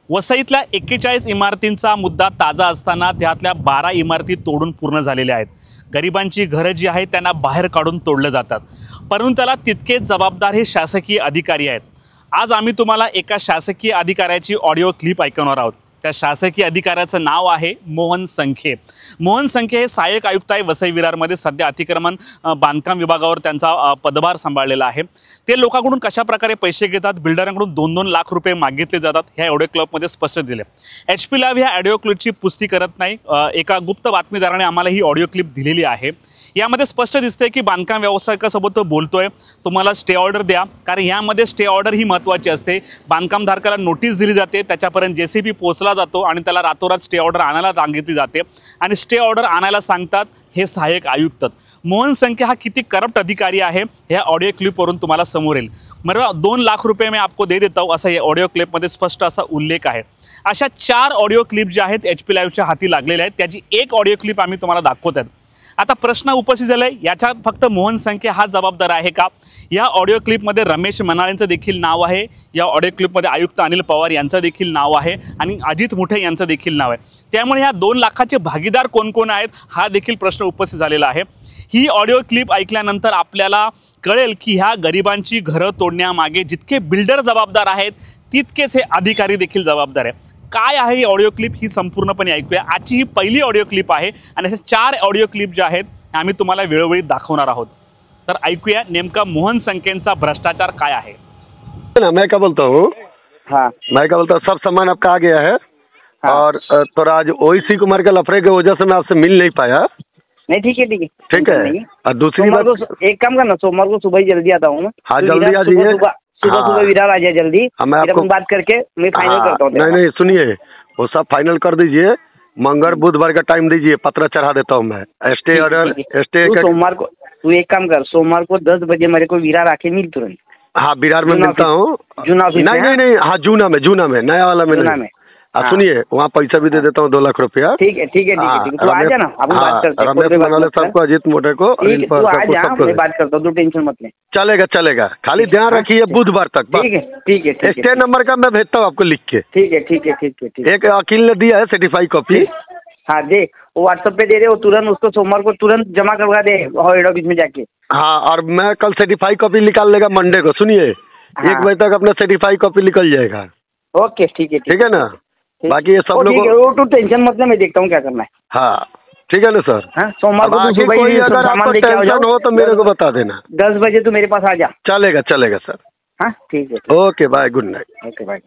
वसईतल्या 41 इमारतींचा मुद्दा ताजा असताना त्यातल्या 12 इमारती तोडून पूर्ण झालेल्या आहेत। गरिबांची घरं जी आहेत त्यांना बाहेर काढून तोडलं जातात, परंतु त्याला तितकेच जबाबदार हे शासकीय अधिकारी आहेत। आज आम्ही तुम्हाला एका शासकीय अधिकाऱ्याची ऑडिओ क्लिप ऐकवणार आहोत। त्या शासकीय अधिकाऱ्याचं नाव आहे मोहन संखे। मोहन संखे हे सहाय्यक आयुक्त आहे वसई विरारमध्ये। सध्या अतिक्रमण बांधकाम विभागावर त्यांचा पदभार सांभाळलेला आहे। ते लोकांकडून कशा प्रकारे पैसे घेतात, बिल्डरांकडून 2-2 लाख रुपये मागितले जातात, ह्या ऑडिओ क्लिपमध्ये स्पष्ट दिले। HP लाईव्ह ह्या ऑडिओ क्लिपची पुष्टी करत नाही, एका गुप्त बातमीदाराने आम्हाला ही ऑडिओ क्लिप दिलेली आहे। यामध्ये स्पष्ट दिसते की बांधकाम व्यावसायिकासोबत तो बोलतोय, तुम्हाला स्टे ऑर्डर द्या, कारण यामध्ये स्टे ऑर्डर ही महत्त्वाची असते। बांधकामधारकाला नोटीस दिली जाते, त्याच्यापर्यंत JCB पोहोचला जातो आणि त्याला रातोरात स्टे ऑर्डर आणायला सांगितली जाते आणि स्टे ऑर्डर आणायला सांगतात हे सहाय्यक आयुक्त। मोहन संखे हा किती करप्ट अधिकारी आहे ह्या ऑडिओ क्लिपवरून तुम्हाला समोर येईल। मतलब 2 लाख रुपये मैं आपको दे देता हूँ असा या ऑडिओ क्लिपमध्ये स्पष्ट असा उल्लेख आहे। अशा 4 ऑडिओ क्लिप ज्या आहेत HP लाईव्हच्या हाती लागलेल्या आहेत, त्याची एक ऑडिओ क्लिप आम्ही तुम्हाला दाखवत आहेत। आता प्रश्न उपस्थित झालाय, याच्यात फक्त मोहन संखे हा जबाबदार आहे का? या ऑडिओ क्लिपमध्ये रमेश मनाळेंचं देखील नाव आहे, या ऑडिओ क्लिपमध्ये आयुक्त अनिल पवार यांचं देखील नाव आहे आणि अजित मुठे यांचं देखील नाव आहे। त्यामुळे या 2 लाखाचे भागीदार कोण कोण आहेत हा देखील प्रश्न उपस्थित झालेला आहे। ही ऑडिओ क्लिप ऐकल्यानंतर आपल्याला कळेल की ह्या गरिबांची घरं तोडण्यामागे जितके बिल्डर जबाबदार आहेत तितकेच हे अधिकारी देखील जबाबदार आहे। काय आहे ही ऑडिओ क्लिप ही संपूर्णपणे ऐकूया। आजची ही पहिली ऑडिओ क्लिप आहे आणि अशा 4 ऑडिओ क्लिप ज्या आहेत आम्ही तुम्हाला वेळोवेळी दाखवणार आहोत। तर ऐकूया नेमका मोहन संखेंचा भ्रष्टाचार काय आहे। मैं क्या बोलता हूँ, हाँ मैं क्या बोलता हूँ, सब सामान आपका आ गया है। हाँ। और तो आज OEC कुमार के लफड़े की वजह से मैं आपसे मिल नहीं पाया। नहीं ठीक है ठीक है ठीक है। और दूसरी सोमवार बात, को एक काम करना, सोमवार को सुबह ही जल्दी आता हूँ। हाँ जल्दी आ जाइए। सुबह सुबह विरार आ जाए जल्दी। मैं फिर आपको अपन बात करके मैं फाइनल करता हूँ। नहीं नहीं सुनिए, वो सब फाइनल कर दीजिए। मंगल बुधवार का टाइम दीजिए, पत्र चढ़ा देता हूँ मैं। स्टे ऑर्डर स्टे सोमवार को तू एक काम कर, सोमवार को 10 बजे मेरे को विरार आके मिल तुरंत। हाँ विरार में मिलता हूँ। जूना नहीं नहीं नहीं, हाँ जूना में नया वाला में। सुनिए, वहाँ पैसा भी दे देता हूँ 2 लाख रुपया। ठीक है ठीक है ठीक है, तू आ जाना, अपन बात करते हैं। रमेश मनाले साहब को, अजित मोटे को, तू आ जा, मैं बात करता हूँ, तू टेंशन मत ले। चलेगा चलेगा, खाली ध्यान रखिए बुधवार तक। ठीक है ठीक है ठीक है। स्टे नंबर का मैं भेजता हूँ आपको लिख के। ठीक है ठीक है ठीक है ठीक है। एक वकील ने दिया है सर्टिफाइड कॉपी। हाँ दे, वो व्हाट्सएप पे दे रहे हो, तुरंत उसको सोमवार को तुरंत जमा करवा दे हेड ऑफिस में जाके। हाँ, और मैं कल सर्टिफाइड कॉपी निकाल लेगा मंडे को। सुनिए, 1 बजे तक अपना सर्टिफाइड कॉपी निकल जाएगा। ओके ठीक है ठीक है ना। बाकी ये सब लोग तू टेंशन मत ले, मैं देखता हूँ क्या करना है। हाँ ठीक है ना सर। हाँ सोमवार को बाकी कोई अगर आपको टेंशन हो तो मेरे को बता देना। 10 बजे तू मेरे पास आ जा। चलेगा चलेगा सर। हाँ ठीक है। Okay bye, good night. Okay bye.